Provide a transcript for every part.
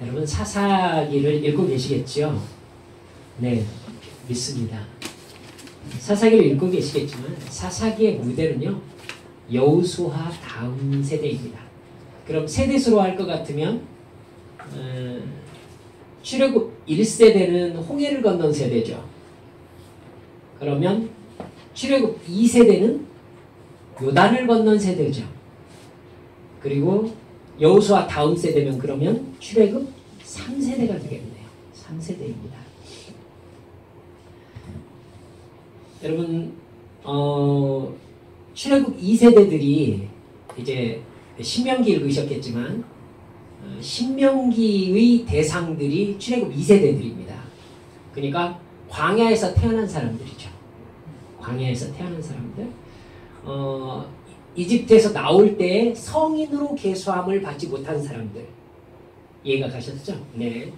여러분 사사기를 읽고 계시겠죠? 네, 믿습니다. 사사기를 읽고 계시겠지만 사사기의 무대는요, 여호수아 다음 세대입니다. 그럼 세대수로 할 것 같으면 출애굽 1세대는 홍해를 건넌 세대죠. 그러면 출애굽 2세대는 요단을 건넌 세대죠. 그리고 여호수아 다음 세대면 그러면 출애굽 3세대가 되겠네요. 3세대입니다. 여러분 출애굽 2세대들이 이제 신명기 읽으셨겠지만 신명기의 대상들이 출애굽 2세대들입니다. 그러니까 광야에서 태어난 사람들이죠. 광야에서 태어난 사람들. 이집트에서 나올 때 성인으로 계수함을 받지 못한 사람들. 이해가 가셨죠? 네.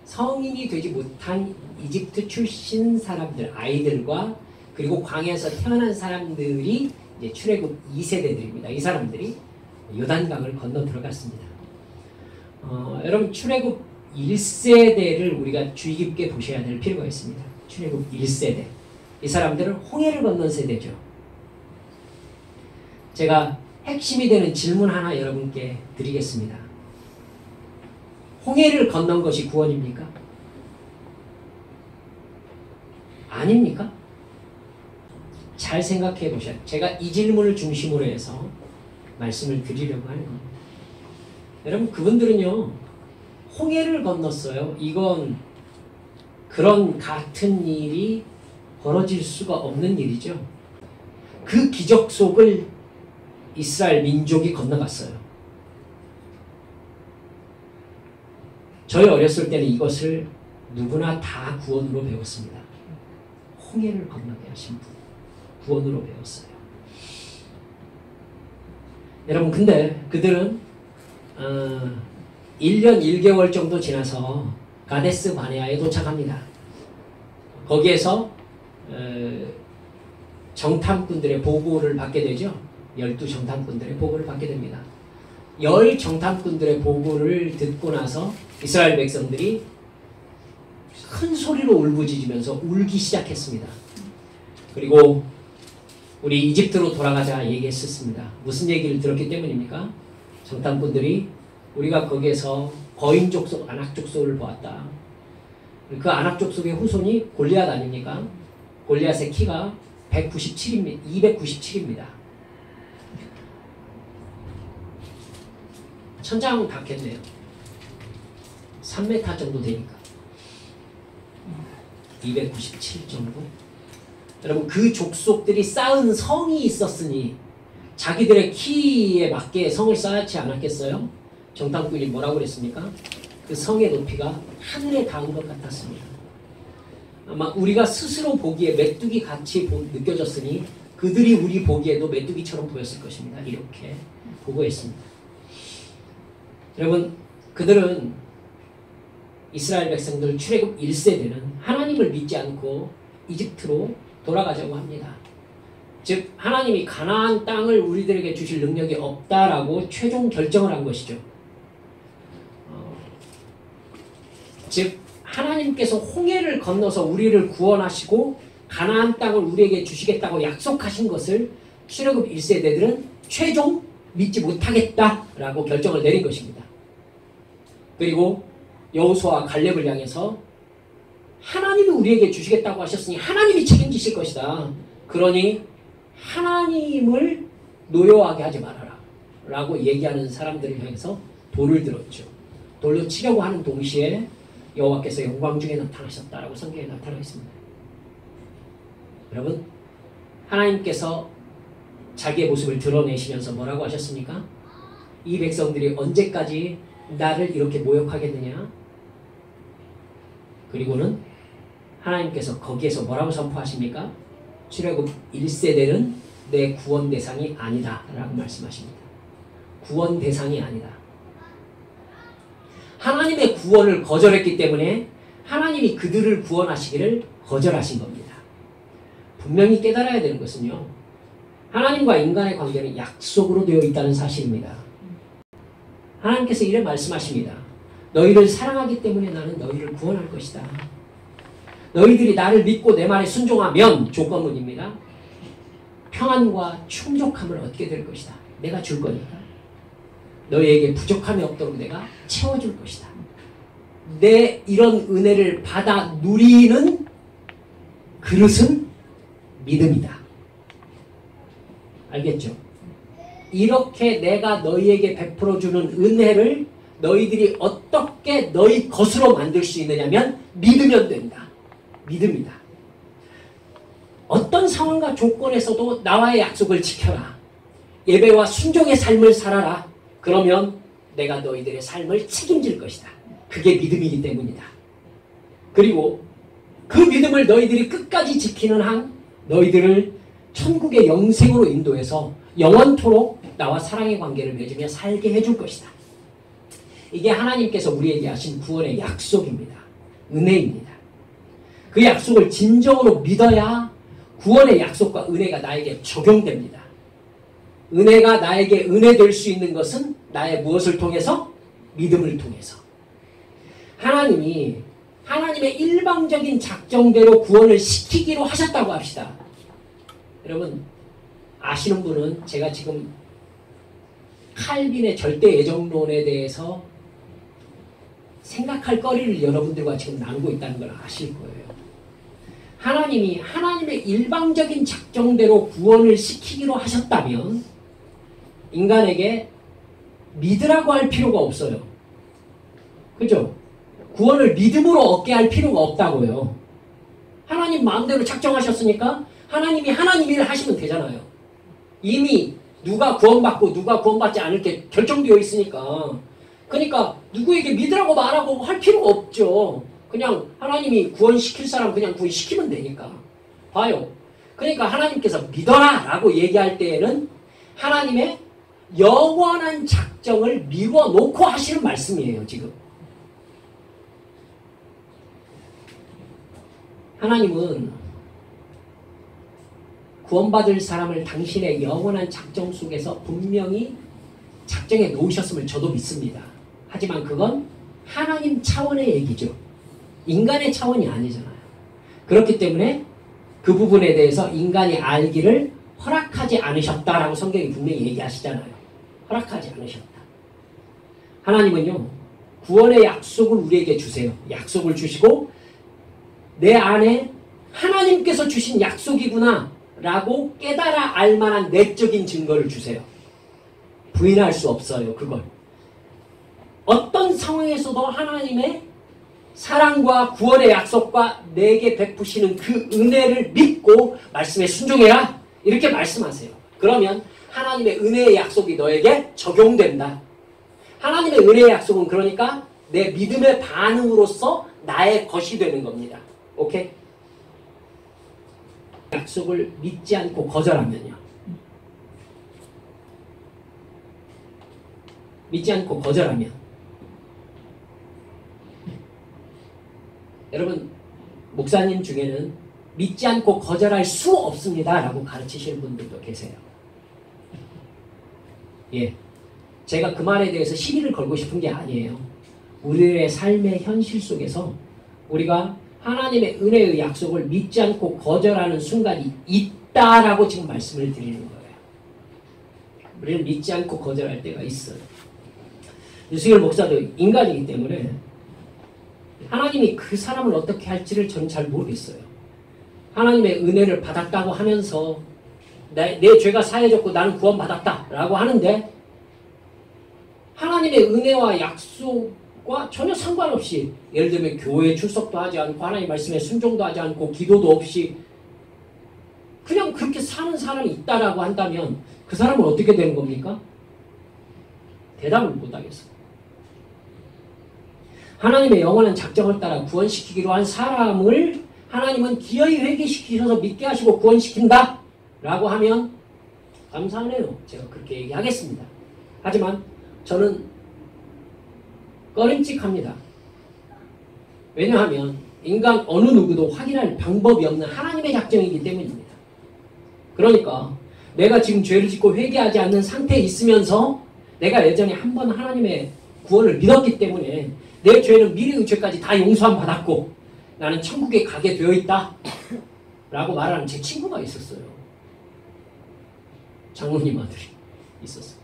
성인이 되지 못한 이집트 출신 사람들, 아이들과 그리고 광야에서 태어난 사람들이 이제 출애굽 2세대들입니다. 이 사람들이 요단강을 건너 들어갔습니다. 여러분 출애굽 1세대를 우리가 주의 깊게 보셔야 될 필요가 있습니다. 출애굽 1세대. 이 사람들은 홍해를 건넌 세대죠. 제가 핵심이 되는 질문 하나 여러분께 드리겠습니다. 홍해를 건넌 것이 구원입니까? 아닙니까? 잘 생각해 보셔야 돼요. 제가 이 질문을 중심으로 해서 말씀을 드리려고 하는 겁니다. 여러분 그분들은요, 홍해를 건넜어요. 이건 그런 같은 일이 벌어질 수가 없는 일이죠. 그 기적 속을 이스라엘 민족이 건너갔어요. 저희 어렸을 때는 이것을 누구나 다 구원으로 배웠습니다. 홍해를 건너게 하신 분, 구원으로 배웠어요. 여러분 근데 그들은 1년 1개월 정도 지나서 가데스 바네아에 도착합니다. 거기에서 정탐꾼들의 보고를 받게 되죠. 12정탐꾼들의 보고를 받게 됩니다. 10정탐꾼들의 보고를 듣고 나서 이스라엘 백성들이 큰 소리로 울부짖으면서 울기 시작했습니다. 그리고 우리 이집트로 돌아가자 얘기했었습니다. 무슨 얘기를 들었기 때문입니까? 정탐꾼들이 우리가 거기에서 거인 족속, 아낙 족속을 보았다. 그 아낙 족속의 후손이 골리앗 아닙니까? 골리앗의 키가 297입니다. 천장 닿겠네요. 3m 정도 되니까. 297 정도. 여러분 그 족속들이 쌓은 성이 있었으니 자기들의 키에 맞게 성을 쌓지 않았겠어요? 정탐꾼이 뭐라고 그랬습니까? 그 성의 높이가 하늘에 닿은 것 같았습니다. 아마 우리가 스스로 보기에 메뚜기 같이 느껴졌으니 그들이 우리 보기에도 메뚜기처럼 보였을 것입니다. 이렇게 보고했습니다. 여러분 그들은 이스라엘 백성들 출애굽 1세대는 하나님을 믿지 않고 이집트로 돌아가자고 합니다. 즉 하나님이 가나안 땅을 우리들에게 주실 능력이 없다라고 최종 결정을 한 것이죠. 즉 하나님께서 홍해를 건너서 우리를 구원하시고 가나안 땅을 우리에게 주시겠다고 약속하신 것을 출애굽 1세대들은 최종 믿지 못하겠다라고 결정을 내린 것입니다. 그리고 여호수아와 갈렙을 향해서 하나님이 우리에게 주시겠다고 하셨으니 하나님이 책임지실 것이다. 그러니 하나님을 노여워하게 하지 말아라 라고 얘기하는 사람들을 향해서 돌을 들었죠. 돌로 치려고 하는 동시에 여호와께서 영광 중에 나타나셨다라고 성경에 나타나 있습니다. 여러분 하나님께서 자기의 모습을 드러내시면서 뭐라고 하셨습니까? 이 백성들이 언제까지 나를 이렇게 모욕하겠느냐? 그리고는 하나님께서 거기에서 뭐라고 선포하십니까? 출애굽 1세대는 내 구원 대상이 아니다 라고 말씀하십니다. 구원 대상이 아니다. 하나님의 구원을 거절했기 때문에 하나님이 그들을 구원하시기를 거절하신 겁니다. 분명히 깨달아야 되는 것은요, 하나님과 인간의 관계는 약속으로 되어 있다는 사실입니다. 하나님께서 이래 말씀하십니다. 너희를 사랑하기 때문에 나는 너희를 구원할 것이다. 너희들이 나를 믿고 내 말에 순종하면 조건문입니다. 평안과 충족함을 얻게 될 것이다. 내가 줄 거니까. 너희에게 부족함이 없도록 내가 채워줄 것이다. 내 이런 은혜를 받아 누리는 그릇은 믿음이다. 알겠죠? 이렇게 내가 너희에게 베풀어주는 은혜를 너희들이 어떻게 너희 것으로 만들 수 있느냐면 믿으면 된다. 믿음이다. 어떤 상황과 조건에서도 나와의 약속을 지켜라. 예배와 순종의 삶을 살아라. 그러면 내가 너희들의 삶을 책임질 것이다. 그게 믿음이기 때문이다. 그리고 그 믿음을 너희들이 끝까지 지키는 한 너희들을 천국의 영생으로 인도해서 영원토록 나와 사랑의 관계를 맺으며 살게 해줄 것이다. 이게 하나님께서 우리에게 하신 구원의 약속입니다. 은혜입니다. 그 약속을 진정으로 믿어야 구원의 약속과 은혜가 나에게 적용됩니다. 은혜가 나에게 은혜 될 수 있는 것은 나의 무엇을 통해서? 믿음을 통해서. 하나님이 하나님의 일방적인 작정대로 구원을 시키기로 하셨다고 합시다. 여러분 아시는 분은 제가 지금 칼빈의 절대 애정론에 대해서 생각할 거리를 여러분들과 지금 나누고 있다는 걸 아실 거예요. 하나님이 하나님의 일방적인 작정대로 구원을 시키기로 하셨다면 인간에게 믿으라고 할 필요가 없어요. 그죠? 구원을 믿음으로 얻게 할 필요가 없다고요. 하나님 마음대로 작정하셨으니까 하나님이 하나님 일을 하시면 되잖아요. 이미 누가 구원받고 누가 구원받지 않을 게 결정되어 있으니까. 그러니까 누구에게 믿으라고 말하고 할 필요가 없죠. 그냥 하나님이 구원시킬 사람 그냥 구원시키면 되니까. 봐요. 그러니까 하나님께서 믿어라 라고 얘기할 때에는 하나님의 영원한 작정을 미뤄놓고 하시는 말씀이에요. 지금 하나님은 구원받을 사람을 당신의 영원한 작정 속에서 분명히 작정해 놓으셨음을 저도 믿습니다. 하지만 그건 하나님 차원의 얘기죠. 인간의 차원이 아니잖아요. 그렇기 때문에 그 부분에 대해서 인간이 알기를 허락하지 않으셨다라고 성경이 분명히 얘기하시잖아요. 허락하지 않으셨다. 하나님은요, 구원의 약속을 우리에게 주세요. 약속을 주시고 내 안에 하나님께서 주신 약속이구나 라고 깨달아 알만한 내적인 증거를 주세요. 부인할 수 없어요. 그걸. 어떤 상황에서도 하나님의 사랑과 구원의 약속과 내게 베푸시는 그 은혜를 믿고 말씀에 순종해라. 이렇게 말씀하세요. 그러면 하나님의 은혜의 약속이 너에게 적용된다. 하나님의 은혜의 약속은 그러니까 내 믿음의 반응으로서 나의 것이 되는 겁니다. 오케이? 약속을 믿지 않고 거절하면요. 믿지 않고 거절하면 여러분 목사님 중에는 믿지 않고 거절할 수 없습니다 라고 가르치시는 분들도 계세요. 예, 제가 그 말에 대해서 시비를 걸고 싶은 게 아니에요. 우리의 삶의 현실 속에서 우리가 하나님의 은혜의 약속을 믿지 않고 거절하는 순간이 있다라고 지금 말씀을 드리는 거예요. 우리는 믿지 않고 거절할 때가 있어요. 유승열 목사도 인간이기 때문에 하나님이 그 사람을 어떻게 할지를 저는 잘 모르겠어요. 하나님의 은혜를 받았다고 하면서 내 죄가 사해졌고 나는 구원받았다 라고 하는데 하나님의 은혜와 약속과 전혀 상관없이 예를 들면 교회에 출석도 하지 않고 하나님 말씀에 순종도 하지 않고 기도도 없이 그냥 그렇게 사는 사람이 있다라고 한다면 그 사람은 어떻게 되는 겁니까? 대답을 못하겠어요. 하나님의 영원한 작정을 따라 구원시키기로 한 사람을 하나님은 기어이 회개시키셔서 믿게 하시고 구원시킨다 라고 하면 감사하네요. 제가 그렇게 얘기하겠습니다. 하지만 저는 꺼림칙합니다. 왜냐하면 인간 어느 누구도 확인할 방법이 없는 하나님의 작정이기 때문입니다. 그러니까 내가 지금 죄를 짓고 회개하지 않는 상태에 있으면서 내가 예전에 한 번 하나님의 구원을 믿었기 때문에 내 죄는 미래의 죄까지 다 용서함 받았고 나는 천국에 가게 되어 있다 라고 말하는 제 친구가 있었어요. 장로님 아들이 있었어요.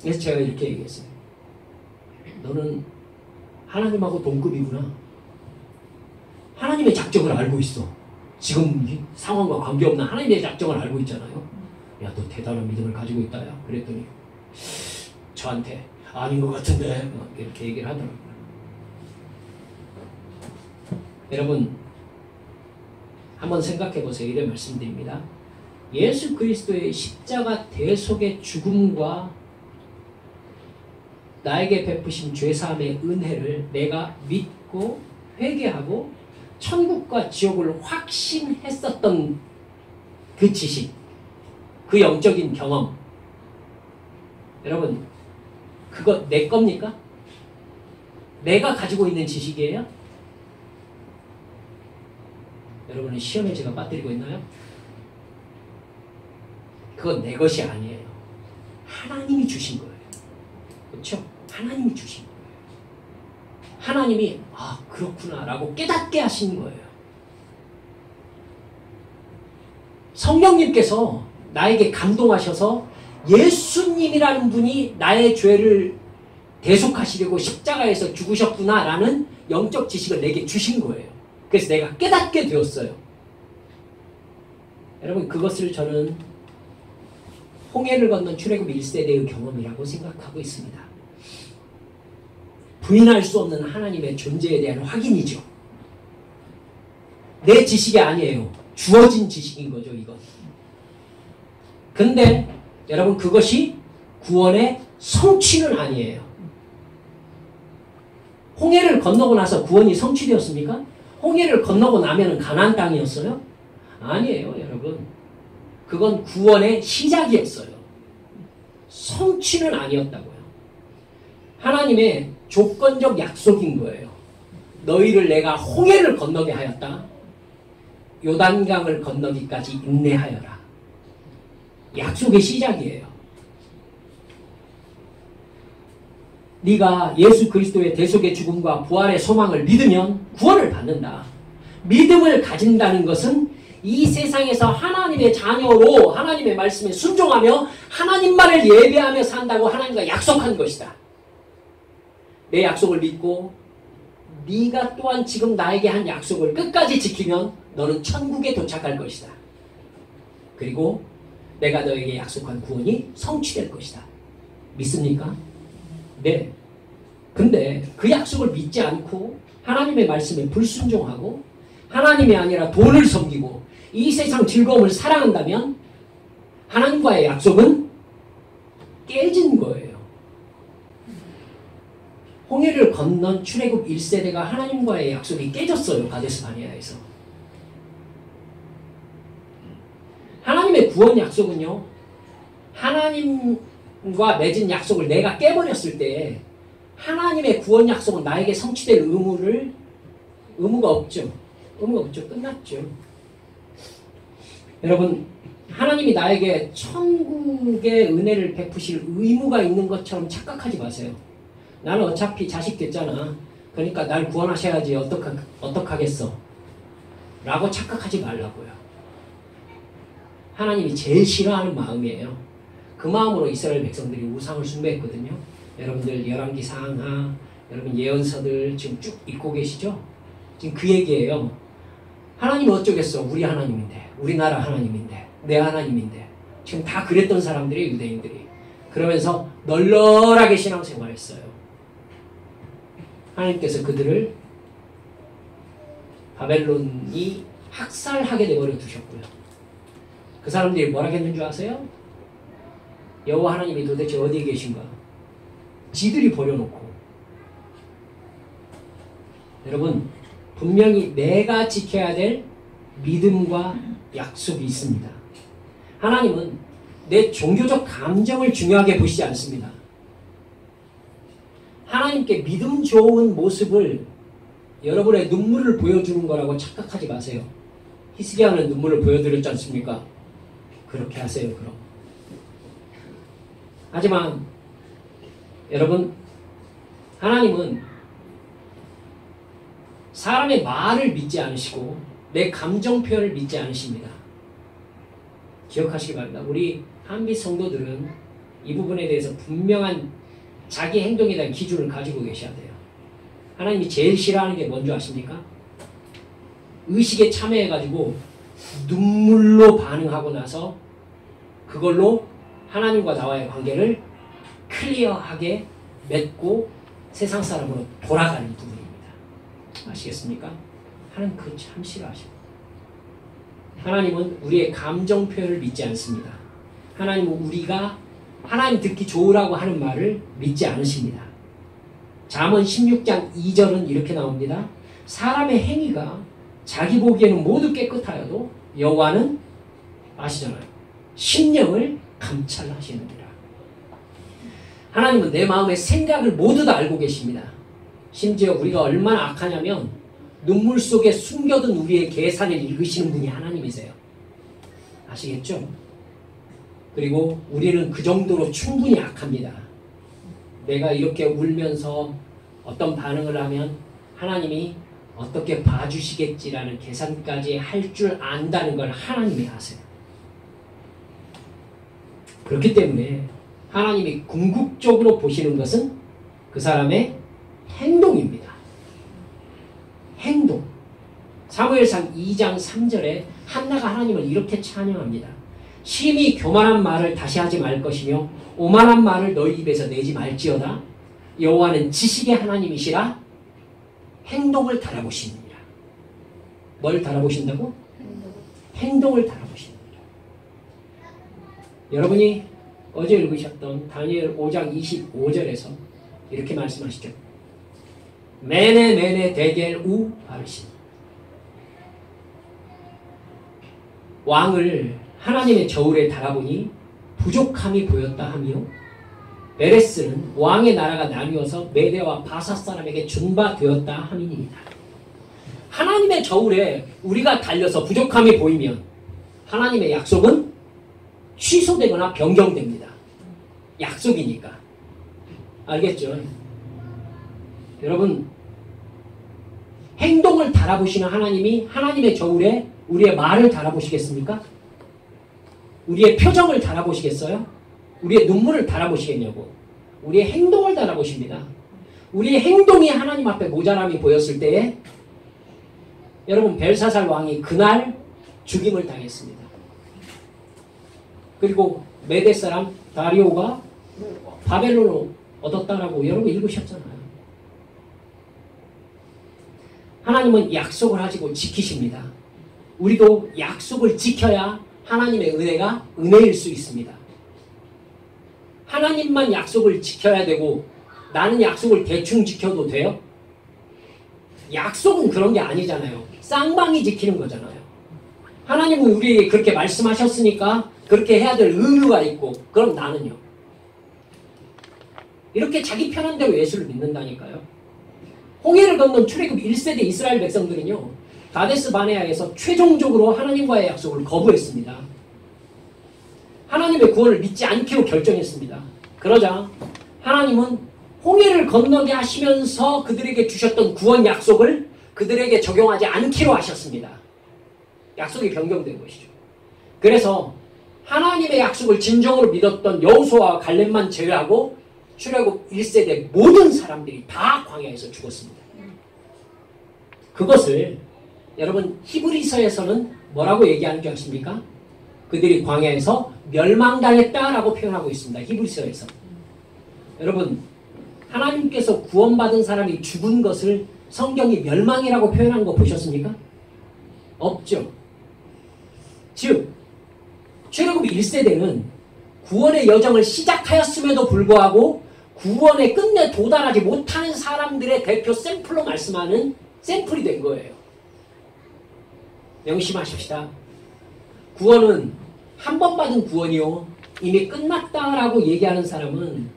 그래서 제가 이렇게 얘기했어요. 너는 하나님하고 동급이구나. 하나님의 작정을 알고 있어. 지금 이 상황과 관계없는 하나님의 작정을 알고 있잖아요. 야, 너 대단한 믿음을 가지고 있다. 야. 그랬더니 저한테 아닌 것 같은데 이렇게 얘기를 하더라고요. 여러분 한번 생각해 보세요. 이래 말씀드립니다. 예수 그리스도의 십자가 대속의 죽음과 나에게 베푸신 죄사함의 은혜를 내가 믿고 회개하고 천국과 지옥을 확신했었던 그 지식, 그 영적인 경험, 여러분 그거 내 겁니까? 내가 가지고 있는 지식이에요? 여러분은 시험에 제가 빠뜨리고 있나요? 그건 내 것이 아니에요. 하나님이 주신 거예요. 그렇죠? 하나님이 주신 거예요. 하나님이 아 그렇구나 라고 깨닫게 하신 거예요. 성령님께서 나에게 감동하셔서 예수님이라는 분이 나의 죄를 대속하시려고 십자가에서 죽으셨구나 라는 영적 지식을 내게 주신 거예요. 그래서 내가 깨닫게 되었어요. 여러분 그것을 저는 홍해를 건넌 출애굽 1세대의 경험이라고 생각하고 있습니다. 부인할 수 없는 하나님의 존재에 대한 확인이죠. 내 지식이 아니에요. 주어진 지식인 거죠, 이건. 근데 여러분 그것이 구원의 성취는 아니에요. 홍해를 건너고 나서 구원이 성취되었습니까? 홍해를 건너고 나면 가나안 땅이었어요? 아니에요, 여러분. 그건 구원의 시작이었어요. 성취는 아니었다고요. 하나님의 조건적 약속인 거예요. 너희를 내가 홍해를 건너게 하였다. 요단강을 건너기까지 인내하여라. 약속의 시작이에요. 네가 예수 그리스도의 대속의 죽음과 부활의 소망을 믿으면 구원을 받는다. 믿음을 가진다는 것은 이 세상에서 하나님의 자녀로 하나님의 말씀에 순종하며 하나님만을 예배하며 산다고 하나님과 약속한 것이다. 내 약속을 믿고 네가 또한 지금 나에게 한 약속을 끝까지 지키면 너는 천국에 도착할 것이다. 그리고 내가 너에게 약속한 구원이 성취될 것이다. 믿습니까? 네. 근데 그 약속을 믿지 않고 하나님의 말씀에 불순종하고 하나님이 아니라 돈을 섬기고 이 세상 즐거움을 사랑한다면 하나님과의 약속은 깨진 거예요. 홍해를 건넌 출애굽 1세대가 하나님과의 약속이 깨졌어요. 가데스 바네아에서. 하나님의 구원 약속은요. 하나님과 맺은 약속을 내가 깨버렸을 때 하나님의 구원 약속은 나에게 성취될 의무가 없죠. 의무가 없죠. 끝났죠. 여러분 하나님이 나에게 천국의 은혜를 베푸실 의무가 있는 것처럼 착각하지 마세요. 나는 어차피 자식 됐잖아. 그러니까 날 구원하셔야지 어떡하겠어. 라고 착각하지 말라고요. 하나님이 제일 싫어하는 마음이에요. 그 마음으로 이스라엘 백성들이 우상을 숭배했거든요. 여러분들 열왕기 상하, 여러분 예언서들 지금 쭉 읽고 계시죠? 지금 그 얘기예요. 하나님 어쩌겠어. 우리 하나님인데. 우리나라 하나님인데. 내 하나님인데. 지금 다 그랬던 사람들이 유대인들이. 그러면서 널널하게 신앙생활했어요. 하나님께서 그들을 바벨론이 학살하게 내버려 두셨고요. 그 사람들이 뭐라 했는 줄 아세요? 여호와 하나님이 도대체 어디에 계신가? 지들이 버려놓고. 여러분 분명히 내가 지켜야 될 믿음과 약속이 있습니다. 하나님은 내 종교적 감정을 중요하게 보시지 않습니다. 하나님께 믿음 좋은 모습을 여러분의 눈물을 보여주는 거라고 착각하지 마세요. 히스기야는 눈물을 보여드렸지 않습니까? 그렇게 하세요. 그럼. 하지만 여러분 하나님은 사람의 말을 믿지 않으시고 내 감정 표현을 믿지 않으십니다. 기억하시기 바랍니다. 우리 한빛 성도들은 이 부분에 대해서 분명한 자기 행동에 대한 기준을 가지고 계셔야 돼요. 하나님이 제일 싫어하는 게 뭔지 아십니까? 의식에 참여해가지고 눈물로 반응하고 나서 그걸로 하나님과 나와의 관계를 클리어하게 맺고 세상 사람으로 돌아가는 부분입니다. 아시겠습니까? 하나님 그거 참 싫어하시고, 하나님은 우리의 감정 표현을 믿지 않습니다. 하나님은 우리가 하나님 듣기 좋으라고 하는 말을 믿지 않으십니다. 잠언 16장 2절은 이렇게 나옵니다. 사람의 행위가 자기 보기에는 모두 깨끗하여도 여호와는 아시잖아요. 심령을 감찰하시느니라. 하나님은 내 마음의 생각을 모두 다 알고 계십니다. 심지어 우리가 얼마나 악하냐면 눈물 속에 숨겨둔 우리의 계산을 읽으시는 분이 하나님이세요. 아시겠죠? 그리고 우리는 그 정도로 충분히 악합니다. 내가 이렇게 울면서 어떤 반응을 하면 하나님이 어떻게 봐주시겠지라는 계산까지 할 줄 안다는 걸 하나님이 아세요. 그렇기 때문에 하나님이 궁극적으로 보시는 것은 그 사람의 행동입니다. 행동. 사무엘상 2장 3절에 한나가 하나님을 이렇게 찬양합니다. 심히 교만한 말을 다시 하지 말 것이며 오만한 말을 너희 입에서 내지 말지어다. 여호와는 지식의 하나님이시라. 행동을 달아보시느니라. 뭘 달아보신다고? 행동을 달아보시느니라. 여러분이 어제 읽으셨던 다니엘 5장 25절에서 이렇게 말씀하시죠. 메네 메네 데겔 우 바르신. 왕을 하나님의 저울에 달아보니 부족함이 보였다 하며 베레스는 왕의 나라가 나뉘어서 메대와 바사 사람에게 준바되었다 함이니이다. 하나님의 저울에 우리가 달려서 부족함이 보이면 하나님의 약속은 취소되거나 변경됩니다. 약속이니까. 알겠죠? 여러분, 행동을 달아보시는 하나님이 하나님의 저울에 우리의 말을 달아보시겠습니까? 우리의 표정을 달아보시겠어요? 우리의 눈물을 달아보시겠냐고. 우리의 행동을 달아보십니다. 우리의 행동이 하나님 앞에 모자람이 보였을 때에 여러분, 벨사살 왕이 그날 죽임을 당했습니다. 그리고 메대 사람 다리오가 바벨론을 얻었다라고 여러분 읽으셨잖아요. 하나님은 약속을 하시고 지키십니다. 우리도 약속을 지켜야 하나님의 은혜가 은혜일 수 있습니다. 하나님만 약속을 지켜야 되고 나는 약속을 대충 지켜도 돼요? 약속은 그런 게 아니잖아요. 쌍방이 지키는 거잖아요. 하나님은 우리에게 그렇게 말씀하셨으니까 그렇게 해야 될 의무가 있고, 그럼 나는요? 이렇게 자기 편한 대로 예수를 믿는다니까요. 홍해를 건넌 출애굽 1세대 이스라엘 백성들은요, 가데스 바네아에서 최종적으로 하나님과의 약속을 거부했습니다. 하나님의 구원을 믿지 않기로 결정했습니다. 그러자 하나님은 홍해를 건너게 하시면서 그들에게 주셨던 구원 약속을 그들에게 적용하지 않기로 하셨습니다. 약속이 변경된 것이죠. 그래서 하나님의 약속을 진정으로 믿었던 여호수아와 갈렙만 제외하고 출애굽 1세대 모든 사람들이 다 광야에서 죽었습니다. 그것을 여러분 히브리서에서는 뭐라고 얘기하는 줄 아십니까? 그들이 광야에서 멸망당했다라고 표현하고 있습니다. 히브리서에서. 여러분, 하나님께서 구원받은 사람이 죽은 것을 성경이 멸망이라고 표현한 거 보셨습니까? 없죠. 즉 출애굽 1세대는 구원의 여정을 시작하였음에도 불구하고 구원에 끝내 도달하지 못하는 사람들의 대표 샘플로 말씀하는 샘플이 된 거예요. 명심하십시다. 구원은 한 번 받은 구원이요 이미 끝났다라고 얘기하는 사람은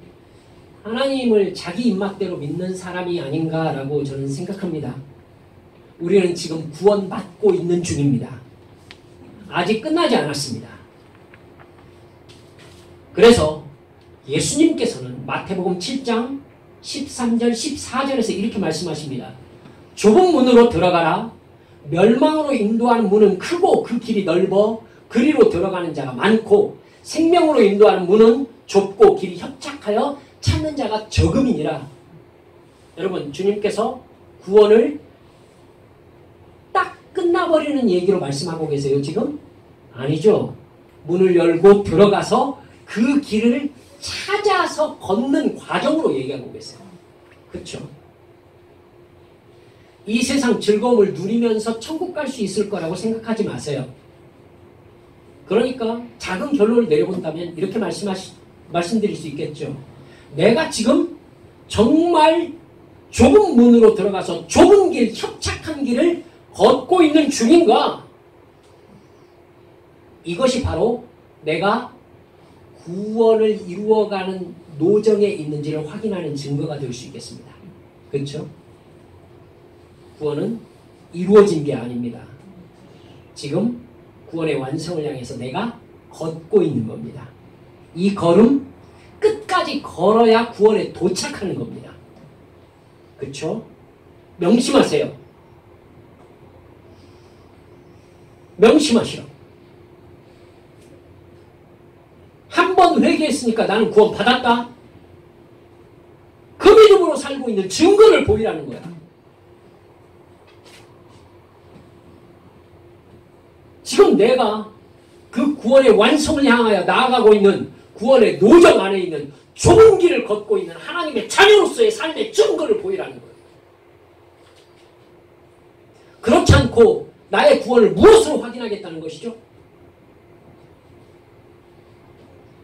하나님을 자기 입맛대로 믿는 사람이 아닌가라고 저는 생각합니다. 우리는 지금 구원받고 있는 중입니다. 아직 끝나지 않았습니다. 그래서 예수님께서는 마태복음 7장 13절, 14절에서 이렇게 말씀하십니다. 좁은 문으로 들어가라. 멸망으로 인도하는 문은 크고 그 길이 넓어 그리로 들어가는 자가 많고 생명으로 인도하는 문은 좁고 길이 협착하여 찾는 자가 적음이니라. 여러분, 주님께서 구원을 딱 끝나버리는 얘기로 말씀하고 계세요 지금? 아니죠. 문을 열고 들어가서 그 길을 찾아서 걷는 과정으로 얘기하고 계세요. 그렇죠? 이 세상 즐거움을 누리면서 천국 갈 수 있을 거라고 생각하지 마세요. 그러니까 작은 결론을 내려본다면 이렇게 말씀드릴 수 있겠죠. 내가 지금 정말 좁은 문으로 들어가서 좁은 길, 협착한 길을 걷고 있는 중인가? 이것이 바로 내가 구원을 이루어가는 노정에 있는지를 확인하는 증거가 될 수 있겠습니다. 그렇죠? 구원은 이루어진 게 아닙니다. 지금 구원의 완성을 향해서 내가 걷고 있는 겁니다. 이 걸음 끝까지 걸어야 구원에 도착하는 겁니다. 그렇죠? 명심하세요. 명심하시오. 한 번 회개했으니까 나는 구원 받았다. 그 믿음으로 살고 있는 증거를 보이라는 거야. 지금 내가 그 구원의 완성을 향하여 나아가고 있는 구원의 노정 안에 있는 좁은 길을 걷고 있는 하나님의 자녀로서의 삶의 증거를 보이라는 거예요. 그렇지 않고 나의 구원을 무엇으로 확인하겠다는 것이죠?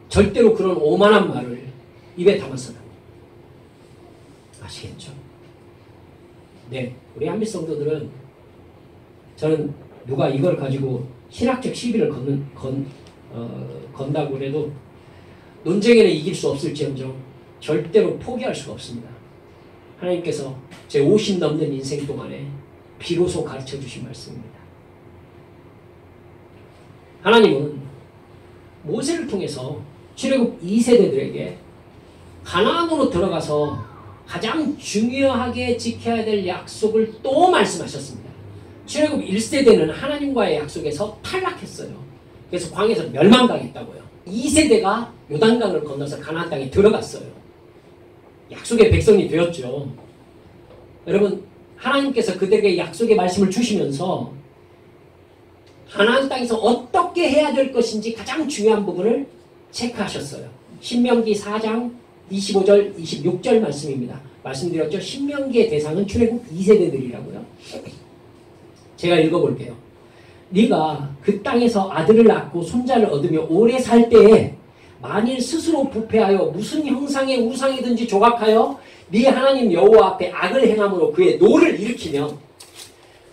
절대로 그런 오만한 말을 입에 담아서는 아시겠죠? 네, 우리 한빛 성도들은 저는 누가 이걸 가지고 신학적 시비를 건다고 해도 논쟁에는 이길 수 없을지언정 절대로 포기할 수가 없습니다. 하나님께서 제 50 넘는 인생 동안에 비로소 가르쳐 주신 말씀입니다. 하나님은 모세를 통해서 출애굽 2세대들에게 가나안으로 들어가서 가장 중요하게 지켜야 될 약속을 또 말씀하셨습니다. 출애굽 1세대는 하나님과의 약속에서 탈락했어요. 그래서 광야에서 멸망당했다고요. 2세대가 요단강을 건너서 가나안 땅에 들어갔어요. 약속의 백성이 되었죠. 여러분, 하나님께서 그들에게 약속의 말씀을 주시면서 가나안 땅에서 어떻게 해야 될 것인지 가장 중요한 부분을 체크하셨어요. 신명기 4장 25절 26절 말씀입니다. 말씀드렸죠. 신명기의 대상은 출애굽 2세대들이라고요. 제가 읽어볼게요. 네가 그 땅에서 아들을 낳고 손자를 얻으며 오래 살 때에 만일 스스로 부패하여 무슨 형상의 우상이든지 조각하여 네 하나님 여호와 앞에 악을 행함으로 그의 노를 일으키며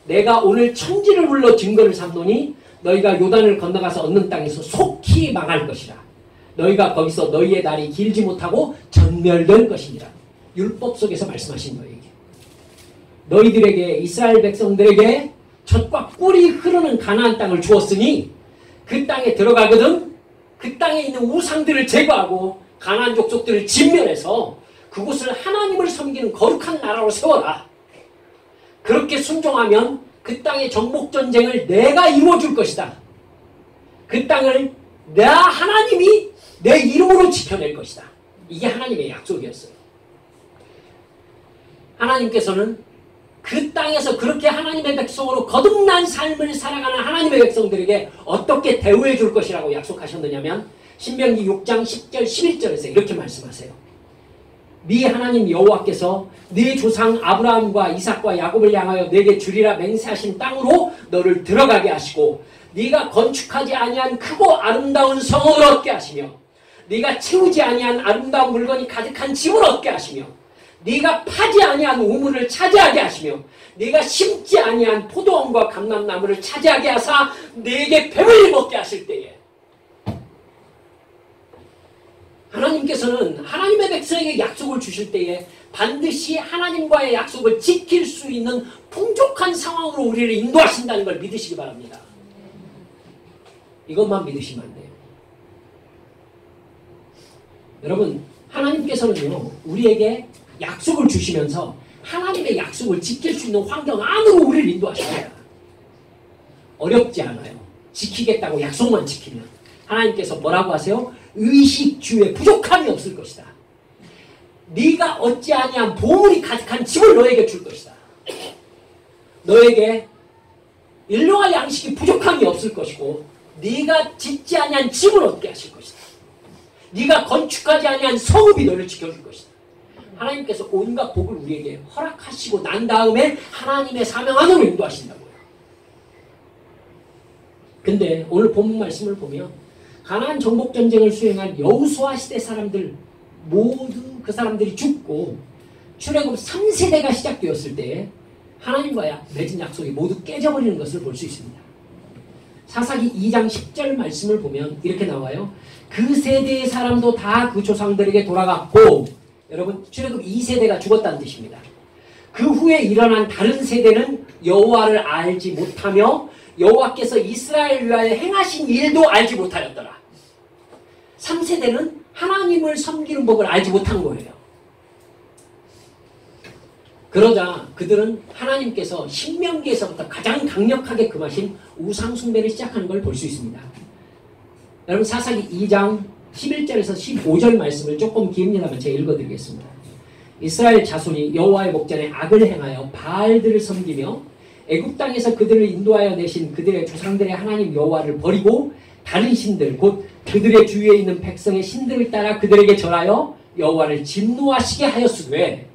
내가 오늘 천지를 불러 증거를 삼노니 너희가 요단을 건너가서 얻는 땅에서 속히 망할 것이라. 너희가 거기서 너희의 날이 길지 못하고 전멸될 것이니라. 율법 속에서 말씀하신 거예요. 이게. 너희들에게 이스라엘 백성들에게 젖과 꿀이 흐르는 가나안 땅을 주었으니 그 땅에 들어가거든 그 땅에 있는 우상들을 제거하고 가나안 족속들을 진멸해서 그곳을 하나님을 섬기는 거룩한 나라로 세워라. 그렇게 순종하면 그 땅의 정복전쟁을 내가 이루어줄 것이다. 그 땅을 나 하나님이 내 이름으로 지켜낼 것이다. 이게 하나님의 약속이었어요. 하나님께서는 그 땅에서 그렇게 하나님의 백성으로 거듭난 삶을 살아가는 하나님의 백성들에게 어떻게 대우해 줄 것이라고 약속하셨느냐면 신명기 6장 10절 11절에서 이렇게 말씀하세요. 네 하나님 여호와께서 네 조상 아브라함과 이삭과 야곱을 향하여 내게 주리라 맹세하신 땅으로 너를 들어가게 하시고 네가 건축하지 아니한 크고 아름다운 성을 얻게 하시며 네가 채우지 아니한 아름다운 물건이 가득한 집을 얻게 하시며 네가 파지 아니한 우물을 차지하게 하시며 네가 심지 아니한 포도원과 감람나무를 차지하게 하사 네게 배불리 먹게 하실 때에 하나님께서는 하나님의 백성에게 약속을 주실 때에 반드시 하나님과의 약속을 지킬 수 있는 풍족한 상황으로 우리를 인도하신다는 걸 믿으시기 바랍니다. 이것만 믿으시면 안 돼요. 여러분, 하나님께서는요 우리에게 약속을 주시면서 하나님의 약속을 지킬 수 있는 환경 안으로 우리를 인도하십니다. 어렵지 않아요. 지키겠다고 약속만 지키면. 하나님께서 뭐라고 하세요? 의식주에 부족함이 없을 것이다. 네가 얻지 아니한 보물이 가득한 집을 너에게 줄 것이다. 너에게 일용할 양식이 부족함이 없을 것이고 네가 짓지 아니한 집을 얻게 하실 것이다. 네가 건축하지 아니한 성읍이 너를 지켜줄 것이다. 하나님께서 온갖 복을 우리에게 허락하시고 난 다음에 하나님의 사명 안으로 인도하신다고요. 근데 오늘 본문 말씀을 보면 가나안 정복 전쟁을 수행한 여호수아 시대 사람들 모두 그 사람들이 죽고 출애굽 3세대가 시작되었을 때 하나님과 맺은 약속이 모두 깨져버리는 것을 볼 수 있습니다. 사사기 2장 10절 말씀을 보면 이렇게 나와요. 그 세대의 사람도 다 그 조상들에게 돌아갔고, 여러분 출애굽 2세대가 죽었다는 뜻입니다. 그 후에 일어난 다른 세대는 여호와를 알지 못하며 여호와께서 이스라엘 위하여 행하신 일도 알지 못하였더라. 3세대는 하나님을 섬기는 법을 알지 못한 거예요. 그러자 그들은 하나님께서 신명기에서부터 가장 강력하게 금하신 우상 숭배를 시작하는 걸 볼 수 있습니다. 여러분 사사기 2장 11절에서 15절 말씀을 조금 깁니다만 제가 읽어드리겠습니다. 이스라엘 자손이 여호와의 목전에 악을 행하여 바알들을 섬기며 애굽 땅에서 그들을 인도하여 내신 그들의 조상들의 하나님 여호와를 버리고 다른 신들 곧 그들의 주위에 있는 백성의 신들을 따라 그들에게 절하여 여호와를 진노하시게 하였으되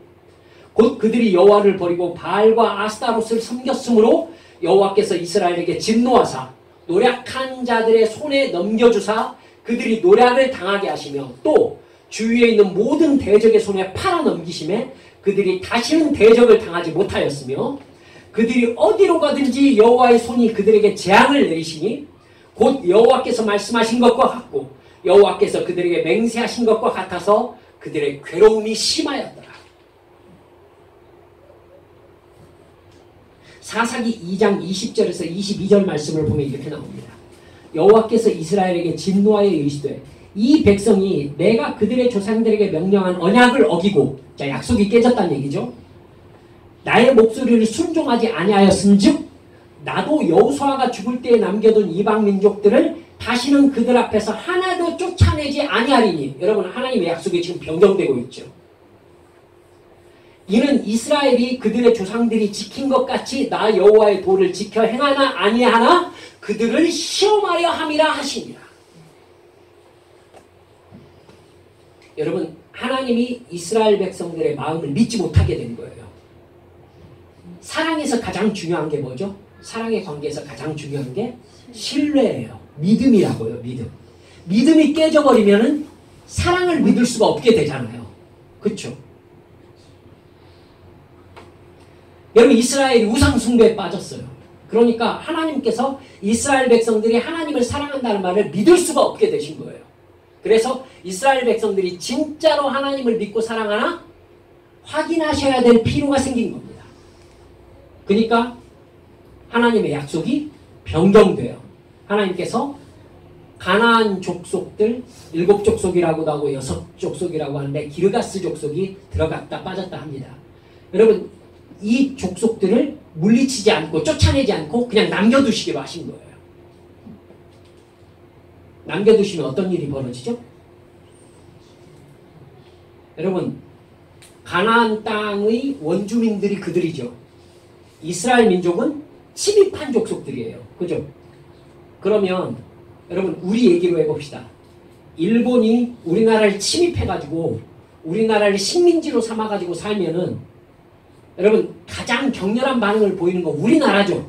곧 그들이 여호와를 버리고 바알과 아스타롯을 섬겼으므로 여호와께서 이스라엘에게 진노하사 노략한 자들의 손에 넘겨주사 그들이 노략을 당하게 하시며 또 주위에 있는 모든 대적의 손에 팔아 넘기심에 그들이 다시는 대적을 당하지 못하였으며 그들이 어디로 가든지 여호와의 손이 그들에게 재앙을 내리시니 곧 여호와께서 말씀하신 것과 같고 여호와께서 그들에게 맹세하신 것과 같아서 그들의 괴로움이 심하였더라. 사사기 2장 20절에서 22절 말씀을 보면 이렇게 나옵니다. 여호와께서 이스라엘에게 진노하여 이르시되 이 백성이 내가 그들의 조상들에게 명령한 언약을 어기고, 자 약속이 깨졌다는 얘기죠. 나의 목소리를 순종하지 아니하였은즉 나도 여호수아가 죽을 때에 남겨둔 이방 민족들을 다시는 그들 앞에서 하나도 쫓아내지 아니하리니. 여러분 하나님의 약속이 지금 변경되고 있죠. 이는 이스라엘이 그들의 조상들이 지킨 것 같이 나 여호와의 도를 지켜 행하나 아니하나 그들을 시험하려 함이라 하시니라. 여러분 하나님이 이스라엘 백성들의 마음을 믿지 못하게 된 거예요. 사랑에서 가장 중요한 게 뭐죠? 사랑의 관계에서 가장 중요한 게 신뢰예요. 믿음이라고요. 믿음. 믿음이 깨져버리면은 사랑을 믿을 수가 없게 되잖아요. 그렇죠? 여러분 이스라엘이 우상 숭배에 빠졌어요. 그러니까 하나님께서 이스라엘 백성들이 하나님을 사랑한다는 말을 믿을 수가 없게 되신 거예요. 그래서 이스라엘 백성들이 진짜로 하나님을 믿고 사랑하나 확인하셔야 될 필요가 생긴 겁니다. 그러니까 하나님의 약속이 변경돼요. 하나님께서 가나안 족속들 7족속이라고도 하고 6족속이라고 하는데 기르가스 족속이 들어갔다 빠졌다 합니다. 여러분 이 족속들을 물리치지 않고 쫓아내지 않고 그냥 남겨두시기로 하신 거예요. 남겨두시면 어떤 일이 벌어지죠? 여러분 가나안 땅의 원주민들이 그들이죠. 이스라엘 민족은 침입한 족속들이에요. 그죠? 그러면 여러분 우리 얘기로 해봅시다. 일본이 우리나라를 침입해가지고 우리나라를 식민지로 삼아가지고 살면은 여러분 가장 격렬한 반응을 보이는 건 우리나라죠.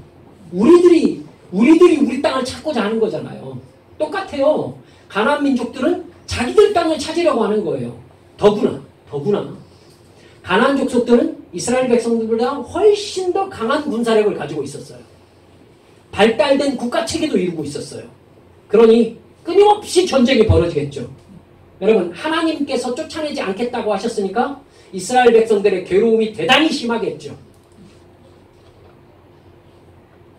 우리들이 우리 땅을 찾고자 하는 거잖아요. 똑같아요. 가나안 민족들은 자기들 땅을 찾으려고 하는 거예요. 더구나 가나안 족속들은 이스라엘 백성들보다 훨씬 더 강한 군사력을 가지고 있었어요. 발달된 국가체계도 이루고 있었어요. 그러니 끊임없이 전쟁이 벌어지겠죠. 여러분 하나님께서 쫓아내지 않겠다고 하셨으니까 이스라엘 백성들의 괴로움이 대단히 심하겠죠.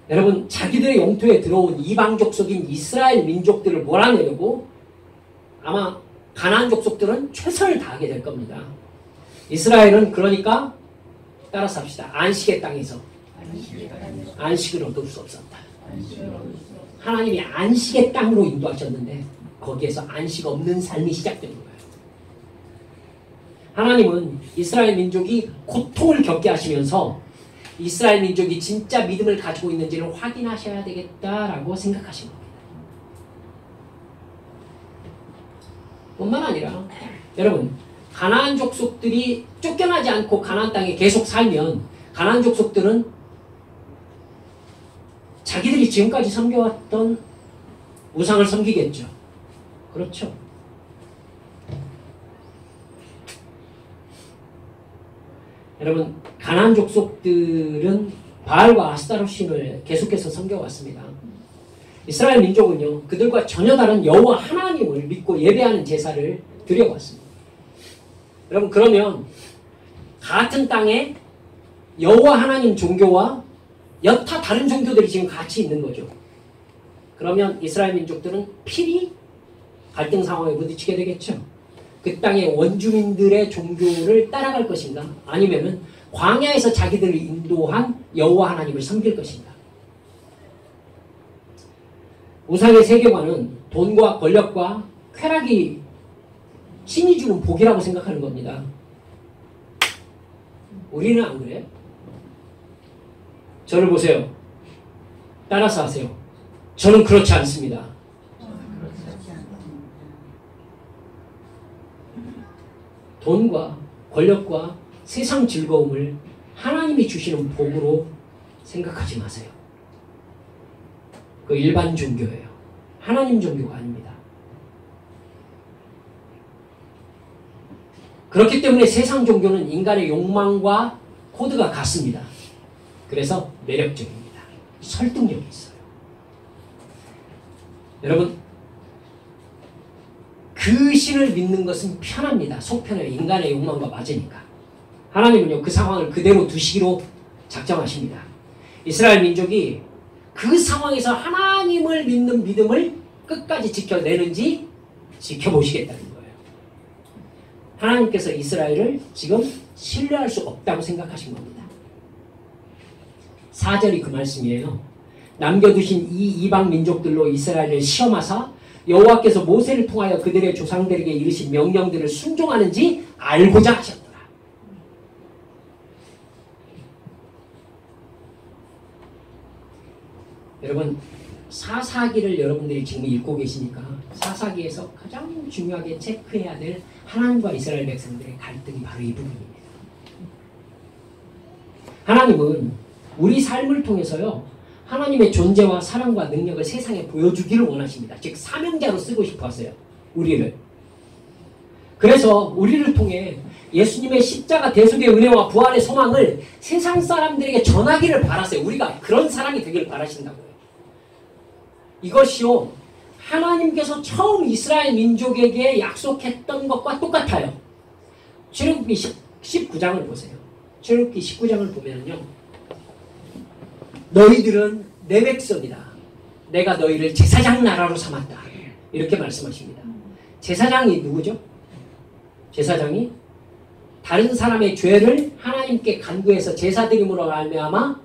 여러분 자기들의 영토에 들어온 이방 족속인 이스라엘 민족들을 몰아내려고 아마 가나안 족속들은 최선을 다하게 될 겁니다. 이스라엘은 그러니까 따라서 합시다. 안식의 땅에서 안식을 얻을 수 없었다. 하나님이 안식의 땅으로 인도하셨는데 거기에서 안식 없는 삶이 시작되는 거예요. 하나님은 이스라엘 민족이 고통을 겪게 하시면서 이스라엘 민족이 진짜 믿음을 가지고 있는지를 확인하셔야 되겠다라고 생각하신 겁니다. 뿐만 아니라 여러분, 가나안 족속들이 쫓겨나지 않고 가나안 땅에 계속 살면 가나안 족속들은 자기들이 지금까지 섬겨왔던 우상을 섬기겠죠. 그렇죠. 여러분, 가나안 족속들은 바알과 아스타롯 신을 계속해서 섬겨왔습니다. 이스라엘 민족은요, 그들과 전혀 다른 여호와 하나님을 믿고 예배하는 제사를 드려왔습니다. 여러분, 그러면 같은 땅에 여호와 하나님 종교와 여타 다른 종교들이 지금 같이 있는 거죠. 그러면 이스라엘 민족들은 필히 갈등 상황에 부딪히게 되겠죠. 그 땅의 원주민들의 종교를 따라갈 것인가? 아니면은 광야에서 자기들을 인도한 여호와 하나님을 섬길 것인가? 우상의 세계관은 돈과 권력과 쾌락이 신이 주는 복이라고 생각하는 겁니다. 우리는 안 그래요? 저를 보세요. 따라서 하세요. 저는 그렇지 않습니다. 돈과 권력과 세상 즐거움을 하나님이 주시는 복으로 생각하지 마세요. 그 일반 종교예요. 하나님 종교가 아닙니다. 그렇기 때문에 세상 종교는 인간의 욕망과 코드가 같습니다. 그래서 매력적입니다. 설득력이 있어요. 여러분, 그 신을 믿는 것은 편합니다. 속 편해요. 인간의 욕망과 맞으니까. 하나님은요, 그 상황을 그대로 두시기로 작정하십니다. 이스라엘 민족이 그 상황에서 하나님을 믿는 믿음을 끝까지 지켜내는지 지켜보시겠다는 거예요. 하나님께서 이스라엘을 지금 신뢰할 수 없다고 생각하신 겁니다. 4절이 그 말씀이에요. 남겨두신 이 이방 민족들로 이스라엘을 시험하사 여호와께서 모세를 통하여 그들의 조상들에게 이르신 명령들을 순종하는지 알고자 하셨더라. 여러분, 사사기를 여러분들이 지금 읽고 계시니까 사사기에서 가장 중요하게 체크해야 될 하나님과 이스라엘 백성들의 갈등이 바로 이 부분입니다. 하나님은 우리 삶을 통해서요, 하나님의 존재와 사랑과 능력을 세상에 보여주기를 원하십니다. 즉 사명자로 쓰고 싶어 하세요. 우리를. 그래서 우리를 통해 예수님의 십자가 대속의 은혜와 부활의 소망을 세상 사람들에게 전하기를 바라세요. 우리가 그런 사람이 되기를 바라신다고요. 이것이요, 하나님께서 처음 이스라엘 민족에게 약속했던 것과 똑같아요. 출애굽기 19장을 보세요. 출애굽기 19장을 보면요, 너희들은 내 백성이다. 내가 너희를 제사장 나라로 삼았다. 이렇게 말씀하십니다. 제사장이 누구죠? 제사장이 다른 사람의 죄를 하나님께 간구해서 제사드림으로 말미암아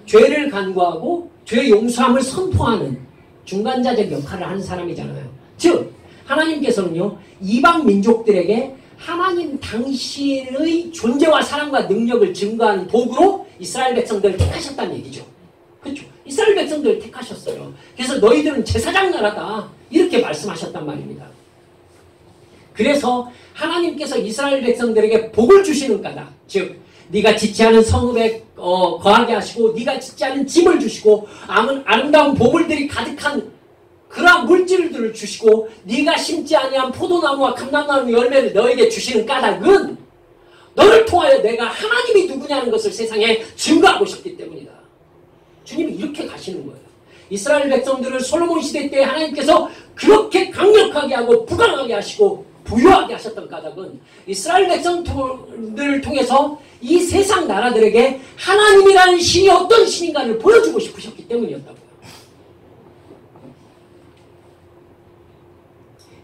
죄를 간구하고 죄 용서함을 선포하는 중간자적 역할을 하는 사람이잖아요. 즉 하나님께서는요, 이방 민족들에게 하나님 당신의 존재와 사랑과 능력을 증거하는 도구로 이스라엘 백성들을 택하셨다는 얘기죠. 그렇죠? 이스라엘 백성들을 택하셨어요. 그래서 너희들은 제사장 나라다. 이렇게 말씀하셨단 말입니다. 그래서 하나님께서 이스라엘 백성들에게 복을 주시는 까닭, 즉 네가 짓지 않은 성읍에 거하게 하시고 네가 짓지 않은 짐을 주시고 아름다운 보물들이 가득한 그러한 물질들을 주시고 네가 심지 아니한 포도나무와 감람나무 열매를 너에게 주시는 까닭은 너를 통하여 내가 하나님이 누구냐는 것을 세상에 증거하고 싶기 때문이다. 주님이 이렇게 가시는 거예요. 이스라엘 백성들을 솔로몬 시대 때 하나님께서 그렇게 강력하게 하고 부강하게 하시고 부유하게 하셨던 까닭은 이스라엘 백성들을 통해서 이 세상 나라들에게 하나님이라는 신이 어떤 신인가를 보여주고 싶으셨기 때문이었다고요.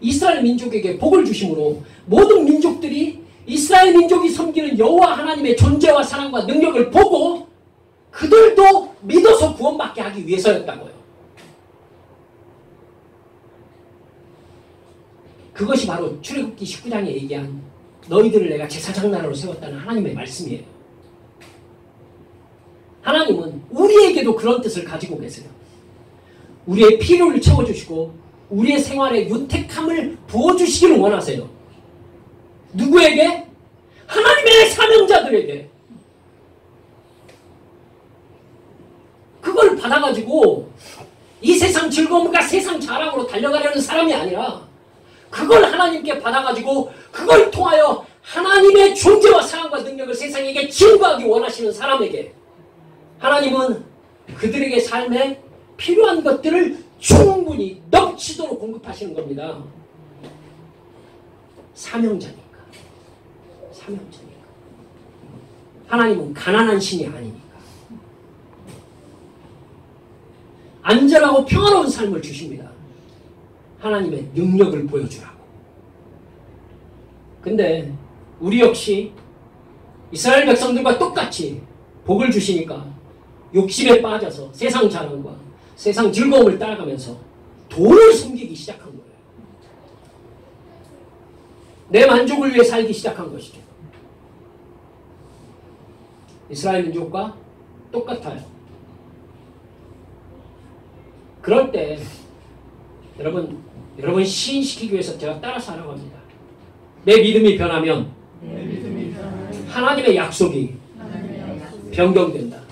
이스라엘 민족에게 복을 주심으로 모든 민족들이 이스라엘 민족이 섬기는 여호와 하나님의 존재와 사랑과 능력을 보고 그들도 믿어서 구원받게 하기 위해서였다고요. 그것이 바로 출애굽기 19장에 얘기한 너희들을 내가 제사장 나라로 세웠다는 하나님의 말씀이에요. 하나님은 우리에게도 그런 뜻을 가지고 계세요. 우리의 필요를 채워주시고 우리의 생활에 윤택함을 부어주시기를 원하세요. 누구에게? 하나님의 사명자들에게. 그걸 받아가지고 이 세상 즐거움과 세상 자랑으로 달려가려는 사람이 아니라 그걸 하나님께 받아가지고 그걸 통하여 하나님의 존재와 사랑과 능력을 세상에게 증거하기 원하시는 사람에게 하나님은 그들에게 삶에 필요한 것들을 충분히 넘치도록 공급하시는 겁니다. 사명자니까. 사명자니까. 하나님은 가난한 신이 아니니까. 안전하고 평화로운 삶을 주십니다. 하나님의 능력을 보여주라고. 근데 우리 역시 이스라엘 백성들과 똑같이 복을 주시니까 욕심에 빠져서 세상 자랑과 세상 즐거움을 따라가면서 돈을 숨기기 시작한 거예요. 내 만족을 위해 살기 시작한 것이죠. 이스라엘 민족과 똑같아요. 그럴 때 여러분 시인시키기 위해서 제가 따라서 하라고 합니다. 내 믿음이 변하면 하나님의 약속이 변경된다.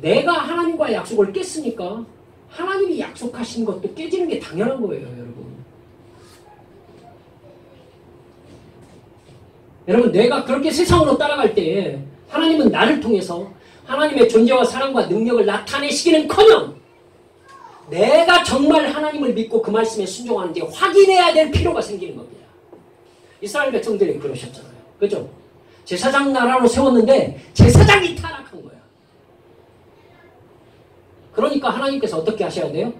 내가 하나님과의 약속을 깼으니까 하나님이 약속하신 것도 깨지는 게 당연한 거예요, 여러분. 여러분, 내가 그렇게 세상으로 따라갈 때에 하나님은 나를 통해서 하나님의 존재와 사랑과 능력을 나타내시기는커녕 내가 정말 하나님을 믿고 그 말씀에 순종하는지 확인해야 될 필요가 생기는 겁니다. 이스라엘 백성들이 그러셨잖아요. 그죠? 제사장 나라로 세웠는데 제사장이 타락한 거야. 그러니까 하나님께서 어떻게 하셔야 돼요?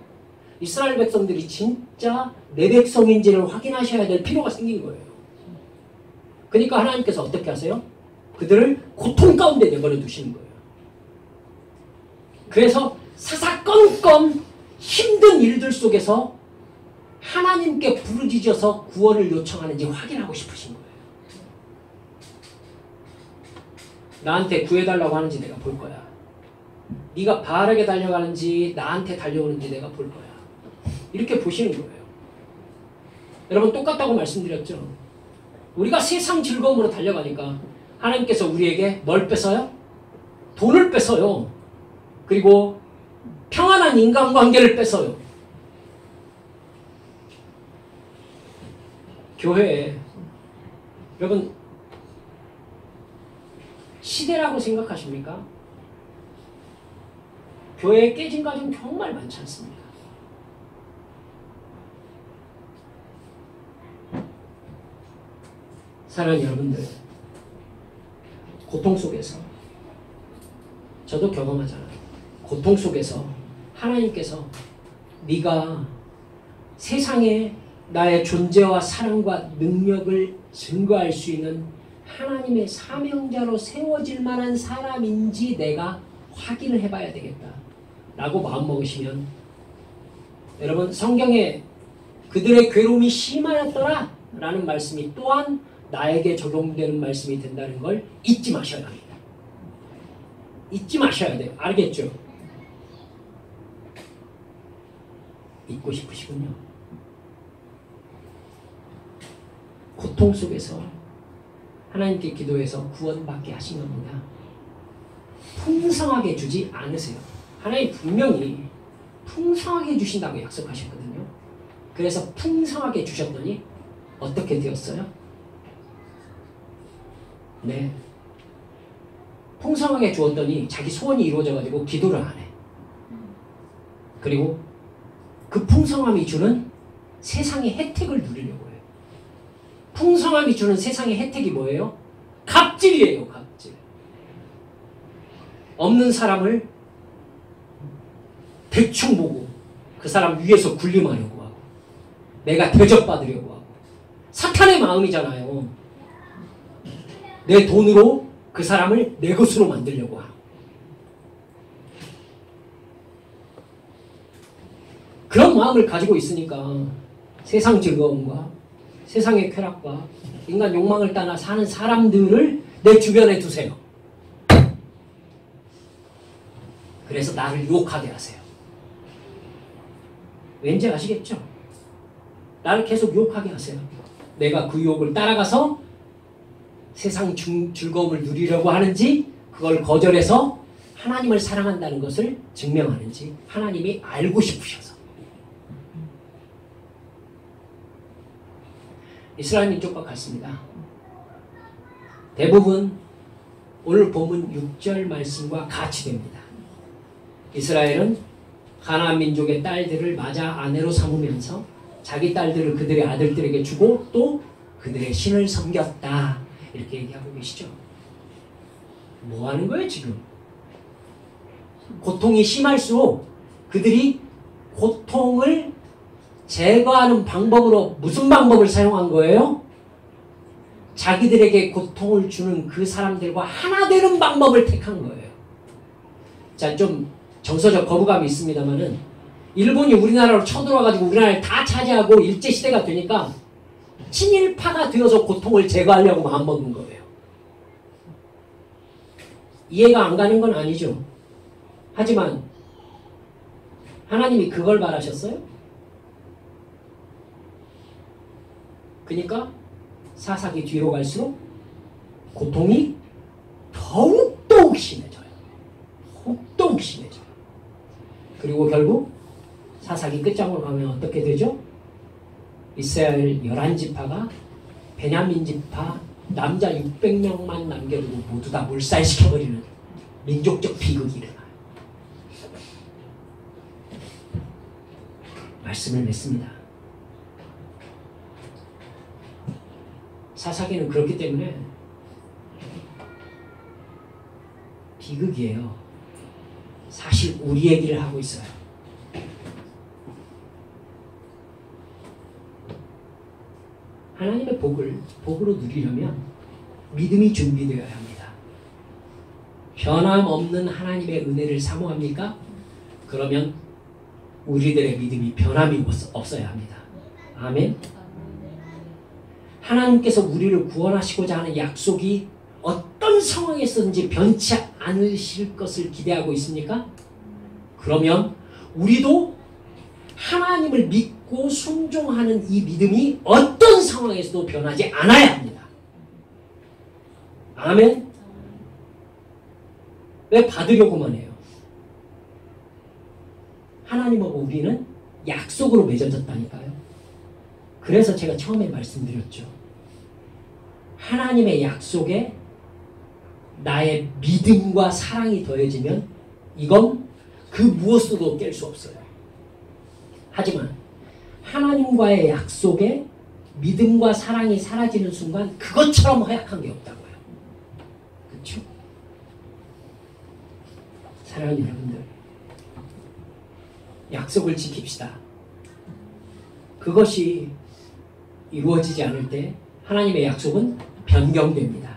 이스라엘 백성들이 진짜 내 백성인지를 확인하셔야 될 필요가 생긴 거예요. 그러니까 하나님께서 어떻게 하세요? 그들을 고통 가운데 내버려 두시는 거예요. 그래서 사사건건 힘든 일들 속에서 하나님께 부르짖어서 구원을 요청하는지 확인하고 싶으신 거예요. 나한테 구해달라고 하는지 내가 볼 거야. 네가 바르게 달려가는지 나한테 달려오는지 내가 볼 거야. 이렇게 보시는 거예요. 여러분 똑같다고 말씀드렸죠. 우리가 세상 즐거움으로 달려가니까 하나님께서 우리에게 뭘 뺏어요? 돈을 뺏어요. 그리고 평안한 인간관계를 뺏어요. 교회에 여러분 시대라고 생각하십니까? 교회에 깨진 가정 정말 많지 않습니까? 사랑하는 여러분들, 고통 속에서 저도 경험하잖아요. 고통 속에서 하나님께서 네가 세상에 나의 존재와 사랑과 능력을 증거할 수 있는 하나님의 사명자로 세워질 만한 사람인지 내가 확인을 해봐야 되겠다 라고 마음먹으시면 여러분 성경에 그들의 괴로움이 심하였더라 라는 말씀이 또한 나에게 적용되는 말씀이 된다는 걸 잊지 마셔야 합니다. 잊지 마셔야 돼요. 알겠죠? 잊고 싶으시군요. 고통 속에서 하나님께 기도해서 구원받게 하신 겁니다. 풍성하게 주지 않으세요. 하나님 분명히 풍성하게 주신다고 약속하셨거든요. 그래서 풍성하게 주셨더니 어떻게 되었어요? 네. 풍성하게 주었더니 자기 소원이 이루어져가지고 기도를 안 해. 그리고 그 풍성함이 주는 세상의 혜택을 누리려고 해요. 풍성함이 주는 세상의 혜택이 뭐예요? 갑질이에요. 갑질. 없는 사람을 대충 보고 그 사람 위에서 군림하려고 하고 내가 대접받으려고 하고 사탄의 마음이잖아요. 내 돈으로 그 사람을 내 것으로 만들려고 하고. 그런 마음을 가지고 있으니까 세상 즐거움과 세상의 쾌락과 인간 욕망을 따라 사는 사람들을 내 주변에 두세요. 그래서 나를 유혹하게 하세요. 왠지 아시겠죠? 나를 계속 유혹하게 하세요. 내가 그 유혹을 따라가서 세상 즐거움을 누리려고 하는지, 그걸 거절해서 하나님을 사랑한다는 것을 증명하는지 하나님이 알고 싶으셔서. 이스라엘 민족과 같습니다. 대부분 오늘 본문 6절 말씀과 같이 됩니다. 이스라엘은 가나안 민족의 딸들을 맞아 아내로 삼으면서 자기 딸들을 그들의 아들들에게 주고 또 그들의 신을 섬겼다. 이렇게 얘기하고 계시죠. 뭐 하는 거예요 지금? 고통이 심할수록 그들이 고통을 제거하는 방법으로 무슨 방법을 사용한 거예요? 자기들에게 고통을 주는 그 사람들과 하나 되는 방법을 택한 거예요. 자, 좀 정서적 거부감이 있습니다만은 일본이 우리나라로 쳐들어와가지고 우리나라를 다 차지하고 일제시대가 되니까 친일파가 되어서 고통을 제거하려고 마음먹은 거예요. 이해가 안 가는 건 아니죠. 하지만 하나님이 그걸 바라셨어요? 그러니까 사사기 뒤로 갈수록 고통이 더욱더욱 심해져요. 더욱더욱 심해져요. 그리고 결국 사사기 끝장으로 가면 어떻게 되죠? 이스라엘 11지파가 베냐민 지파 남자 600명만 남겨두고 모두 다 몰살시켜버리는 민족적 비극이 일어나요. 말씀을 맺습니다. 사사기는 그렇기 때문에 비극이에요. 사실 우리 얘기를 하고 있어요. 하나님의 복으로 누리려면 믿음이 준비되어야 합니다. 변함없는 하나님의 은혜를 사모합니까? 그러면 우리들의 믿음이 변함이 없어야 합니다. 아멘. 하나님께서 우리를 구원하시고자 하는 약속이 어떤 상황에서든지 변치 않으실 것을 기대하고 있습니까? 그러면 우리도 하나님을 믿고 순종하는 이 믿음이 어떤 상황에서도 변하지 않아야 합니다. 아멘. 왜 받으려고만 해요? 하나님하고 우리는 약속으로 맺어졌다니까요. 그래서 제가 처음에 말씀드렸죠. 하나님의 약속에 나의 믿음과 사랑이 더해지면 이건 그 무엇으로도 깰 수 없어요. 하지만 하나님과의 약속에 믿음과 사랑이 사라지는 순간 그것처럼 허약한 게 없다고요. 그렇죠? 사랑하는 여러분들, 약속을 지킵시다. 그것이 이루어지지 않을 때 하나님의 약속은 변경됩니다.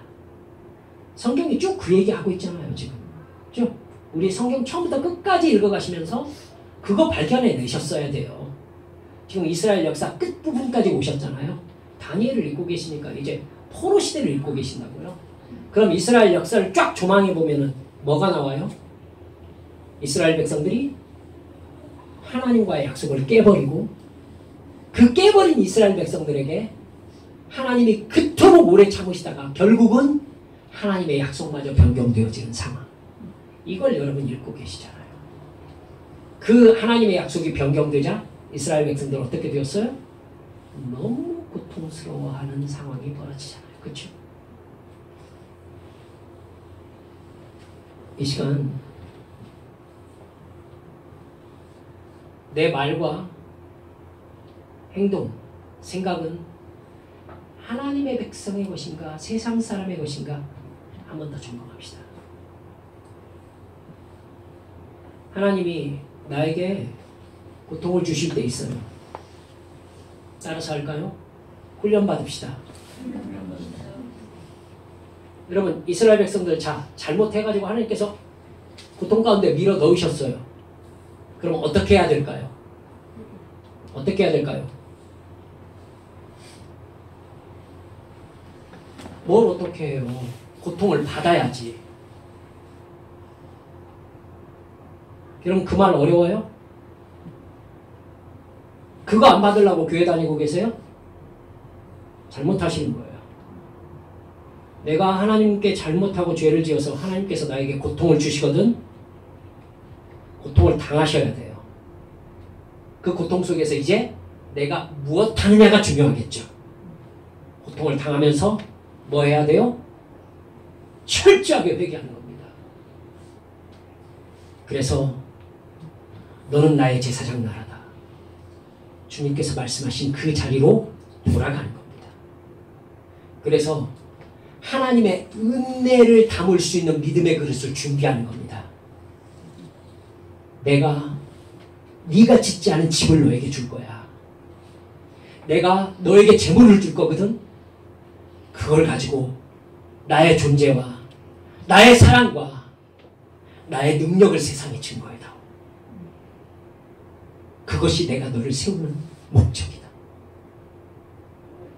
성경이 쭉 그 얘기하고 있잖아요. 지금 그렇죠? 우리 성경 처음부터 끝까지 읽어가시면서 그거 발견해내셨어야 돼요. 지금 이스라엘 역사 끝부분까지 오셨잖아요. 다니엘을 읽고 계시니까 이제 포로 시대를 읽고 계신다고요. 그럼 이스라엘 역사를 쫙 조망해보면 뭐가 나와요? 이스라엘 백성들이 하나님과의 약속을 깨버리고 그 깨버린 이스라엘 백성들에게 하나님이 그토록 오래 참으시다가 결국은 하나님의 약속마저 변경되어지는 상황. 이걸 여러분 읽고 계시잖아요. 그 하나님의 약속이 변경되자 이스라엘 백성들은 어떻게 되었어요? 너무 고통스러워하는 상황이 벌어지잖아요. 그렇죠? 이 시간 내 말과 행동, 생각은 하나님의 백성의 것인가 세상 사람의 것인가 한 번 더 점검합시다. 하나님이 나에게 고통을 주실 때 있어요. 따라서 할까요? 훈련 받읍시다. 여러분 이스라엘 백성들 잘못해가지고 하나님께서 고통 가운데 밀어 넣으셨어요. 그럼 어떻게 해야 될까요? 어떻게 해야 될까요? 뭘 어떻게 해요? 고통을 받아야지. 여러분 그 말 어려워요? 그거 안 받으려고 교회 다니고 계세요? 잘못하시는 거예요. 내가 하나님께 잘못하고 죄를 지어서 하나님께서 나에게 고통을 주시거든 고통을 당하셔야 돼요. 그 고통 속에서 이제 내가 무엇 하느냐가 중요하겠죠. 고통을 당하면서 뭐 해야 돼요? 철저하게 회개하는 겁니다. 그래서 너는 나의 제사장 나라다. 주님께서 말씀하신 그 자리로 돌아가는 겁니다. 그래서 하나님의 은혜를 담을 수 있는 믿음의 그릇을 준비하는 겁니다. 내가 네가 짓지 않은 집을 너에게 줄 거야. 내가 너에게 재물을 줄 거거든. 그걸 가지고 나의 존재와 나의 사랑과 나의 능력을 세상에 증거해다오. 그것이 내가 너를 세우는 목적이다.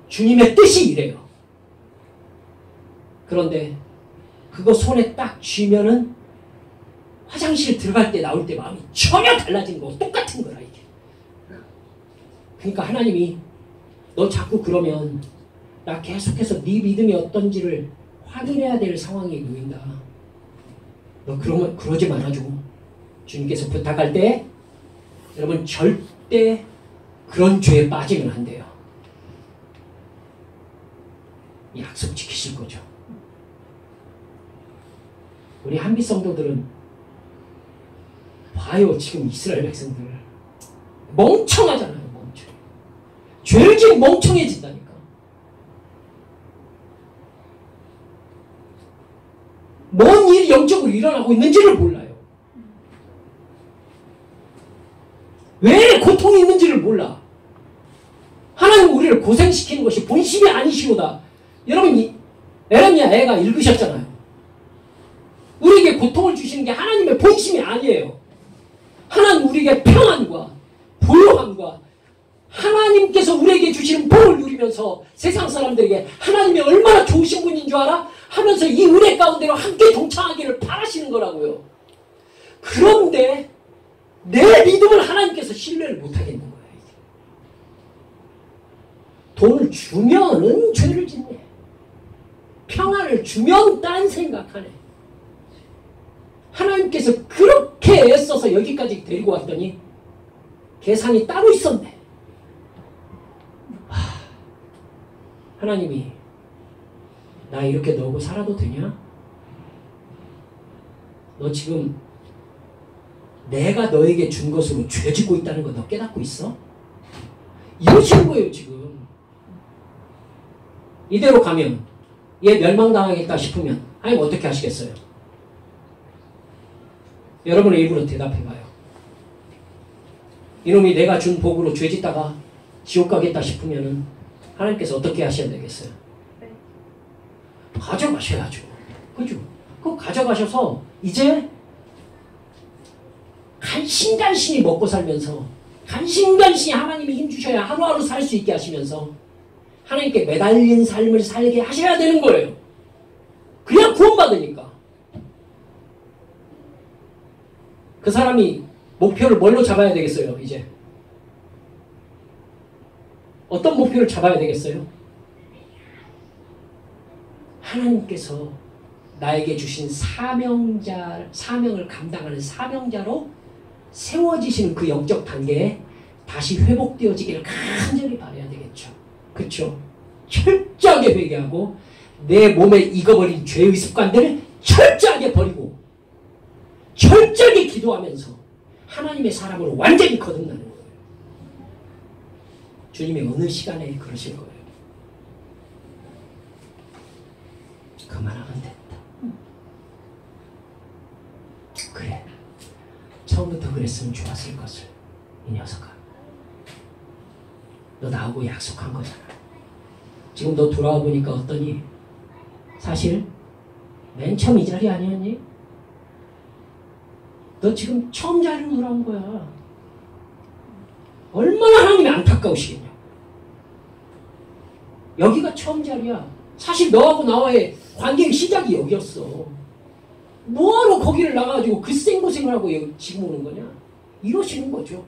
주님의 뜻이 이래요. 그런데 그거 손에 딱 쥐면은 화장실 들어갈 때 나올 때 마음이 전혀 달라지는 거 똑같은 거라 이게. 그러니까 하나님이 너 자꾸 그러면 나 계속해서 네 믿음이 어떤지를 확인해야 될 상황에 놓인다. 너 그러면 그러지 말아줘. 주님께서 부탁할 때 여러분 절대 그런 죄에 빠지면 안 돼요. 약속 지키실 거죠. 우리 한빛 성도들은 봐요. 지금 이스라엘 백성들 멍청하잖아요. 멍청. 죄를 지금 멍청해진다니까. 뭔 일이 영적으로 일어나고 있는지를 몰라요. 왜 고통이 있는지를 몰라. 하나님 우리를 고생시키는 것이 본심이 아니시오다. 여러분 에레미야 애가 읽으셨잖아요. 우리에게 고통을 주시는 게 하나님의 본심이 아니에요. 하나님 우리에게 평안과 부요함과 하나님께서 우리에게 주시는 복을 누리면서 세상 사람들에게 하나님이 얼마나 좋으신 분인 줄 알아? 하면서 이 은혜 가운데로 함께 동참하기를 바라시는 거라고요. 그런데 내 믿음을 하나님께서 신뢰를 못하겠는 거예요. 돈을 주면은 죄를 짓네. 평안을 주면 딴 생각하네. 하나님께서 그렇게 애써서 여기까지 데리고 왔더니 계산이 따로 있었네. 하나님이 나 이렇게 너하고 살아도 되냐? 너 지금 내가 너에게 준 것으로 죄 짓고 있다는 거 너 깨닫고 있어? 이러시는 거예요 지금. 이대로 가면 얘 멸망당하겠다 싶으면 하나님 어떻게 하시겠어요? 여러분의 입으로 대답해봐요. 이놈이 내가 준 복으로 죄 짓다가 지옥 가겠다 싶으면은 하나님께서 어떻게 하셔야 되겠어요? 가져가셔야죠. 그죠? 그거 가져가셔서 이제 간신간신히 먹고 살면서 간신간신히 하나님이 힘주셔야 하루하루 살 수 있게 하시면서 하나님께 매달린 삶을 살게 하셔야 되는 거예요. 그냥 구원받으니까. 그 사람이 목표를 뭘로 잡아야 되겠어요? 이제 어떤 목표를 잡아야 되겠어요? 하나님께서 나에게 주신 사명을 감당하는 사명자로 세워지시는 그 영적 단계에 다시 회복되어지기를 간절히 바라야 되겠죠. 그렇죠? 철저하게 회개하고 내 몸에 익어버린 죄의 습관들을 철저하게 버리고 철저하게 기도하면서 하나님의 사람으로 완전히 거듭나는 거예요. 주님이 어느 시간에 그러실 거예요. 그만하면 됐다. 그래. 처음부터 그랬으면 좋았을 것을. 이 녀석아. 너 나하고 약속한 거잖아. 지금 너 돌아와 보니까 어떠니? 사실 맨 처음 이 자리 아니었니? 너 지금 처음 자리로 돌아온 거야. 얼마나 하나님이 안타까우시겠냐. 여기가 처음 자리야. 사실 너하고 나와의 관계의 시작이 여기였어. 뭐하러 거기를 나가가지고 그 생고생을 하고 지금 오는 거냐? 이러시는 거죠.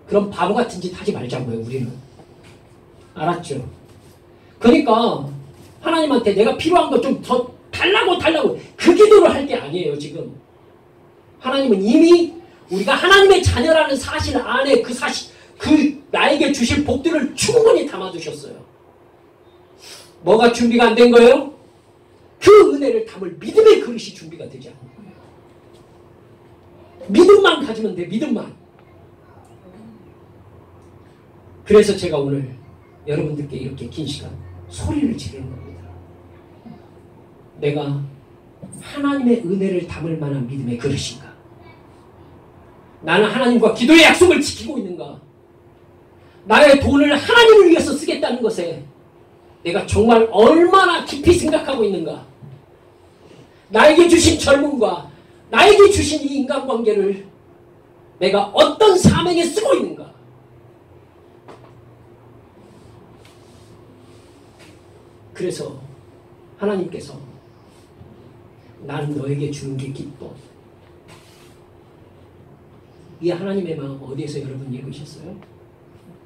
그럼 바보 같은 짓 하지 말자고요, 우리는. 알았죠? 그러니까 하나님한테 내가 필요한 거 좀 더 달라고 그 기도를 할 게 아니에요, 지금. 하나님은 이미 우리가 하나님의 자녀라는 사실 안에 그 나에게 주실 복들을 충분히 담아두셨어요. 뭐가 준비가 안 된 거예요? 그 은혜를 담을 믿음의 그릇이 준비가 되지 않은 거예요. 믿음만 가지면 돼, 믿음만. 그래서 제가 오늘 여러분들께 이렇게 긴 시간 소리를 지르는 겁니다. 내가 하나님의 은혜를 담을 만한 믿음의 그릇인가? 나는 하나님과 기도의 약속을 지키고 있는가? 나의 돈을 하나님을 위해서 쓰겠다는 것에 내가 정말 얼마나 깊이 생각하고 있는가? 나에게 주신 젊음과 나에게 주신 이 인간관계를 내가 어떤 사명에 쓰고 있는가? 그래서 하나님께서 나는 너에게 주는 게 기뻐. 이 하나님의 마음 어디에서 여러분 읽으셨어요?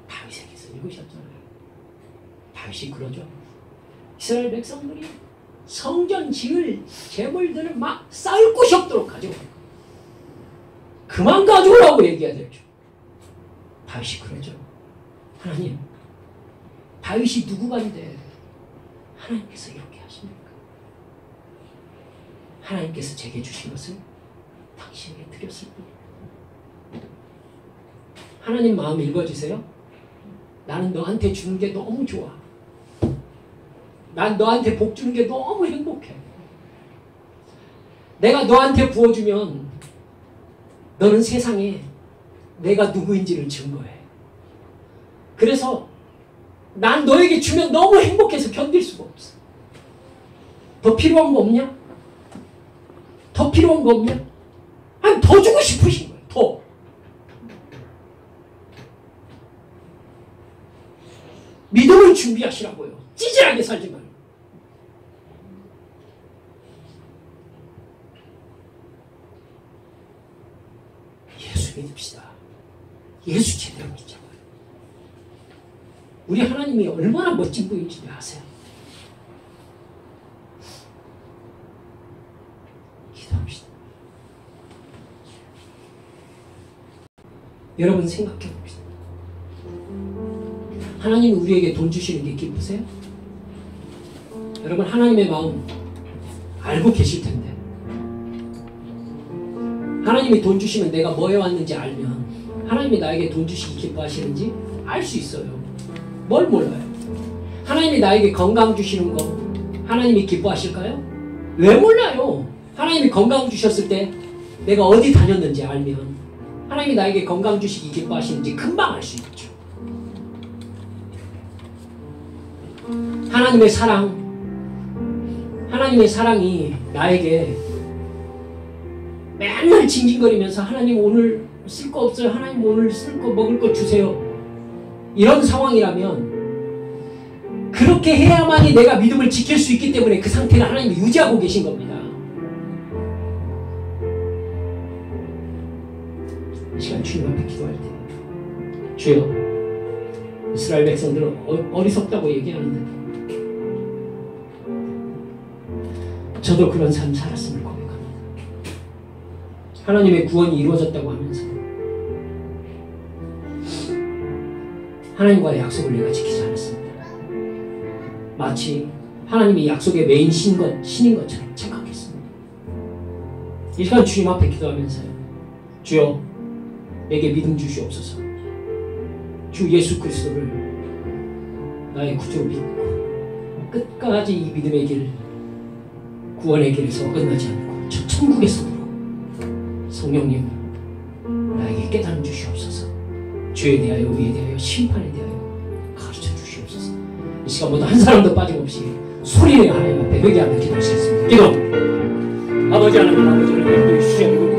다윗에게서 읽으셨잖아요. 다윗이 그러죠. 이스라엘 백성들이 성전 지을 재물들을 막 쌓을 곳이 없도록 하죠. 그만 가져오라고 얘기해야 되죠. 다윗이 그러죠. 하나님, 다윗이 누구 반대? 하나님께서 이렇게 하십니까? 하나님께서 제게 주신 것을 당신에게 드렸을 뿐입니다. 하나님 마음 읽어주세요. 나는 너한테 주는 게 너무 좋아. 난 너한테 복 주는 게 너무 행복해. 내가 너한테 부어주면 너는 세상에 내가 누구인지를 증거해. 그래서 난 너에게 주면 너무 행복해서 견딜 수가 없어. 더 필요한 거 없냐? 더 필요한 거 없냐? 아니, 더 주고 싶으신 거예요. 더. 믿음을 준비하시라고요. 찌질하게 살지 말고. 예수 믿읍시다. 예수 제대로 믿자고요. 우리 하나님이 얼마나 멋진 분인지 아세요? 기도합시다. 여러분 생각해 봅시다. 하나님이 우리에게 돈 주시는 게 기쁘세요? 여러분 하나님의 마음 알고 계실 텐데 하나님이 돈 주시면 내가 뭐 해왔는지 알면 하나님이 나에게 돈 주시기 기뻐하시는지 알 수 있어요. 뭘 몰라요? 하나님이 나에게 건강 주시는 거 하나님이 기뻐하실까요? 왜 몰라요? 하나님이 건강 주셨을 때 내가 어디 다녔는지 알면 하나님이 나에게 건강 주시기 기뻐하시는지 금방 알 수 있죠. 하나님의 사랑이 나에게 맨날 징징거리면서 하나님 오늘 쓸 거 없어요. 하나님 오늘 쓸 거 먹을 거 주세요. 이런 상황이라면 그렇게 해야만이 내가 믿음을 지킬 수 있기 때문에 그 상태를 하나님이 유지하고 계신 겁니다. 이 시간 주님 앞에 기도할 때 주여 이스라엘 백성들은 어리석다고 얘기하는데 저도 그런 삶 살았음을 고백합니다. 하나님의 구원이 이루어졌다고 하면서 하나님과의 약속을 내가 지키지 않았습니다. 마치 하나님이 약속의 메인 신인 것처럼 착각했습니다. 이 시간 주님 앞에 기도하면서요. 주여 내게 믿음 주시옵소서. 주 예수 그리스도를 나의 구주로 믿고 끝까지 이 믿음의 길 구원의 길에서 어긋나지 않고 저 천국의 손으로 성령님 나에게 깨달음 주시옵소서. 죄에 대하여 의에 대하여 심판에 대하여 시간 모두 한 사람도 빠짐없이 소리내어 하나님 앞에 회개하며 기도하시겠습니다. 기도. 아버지 하나님, 아버지 하나님, 주시옵고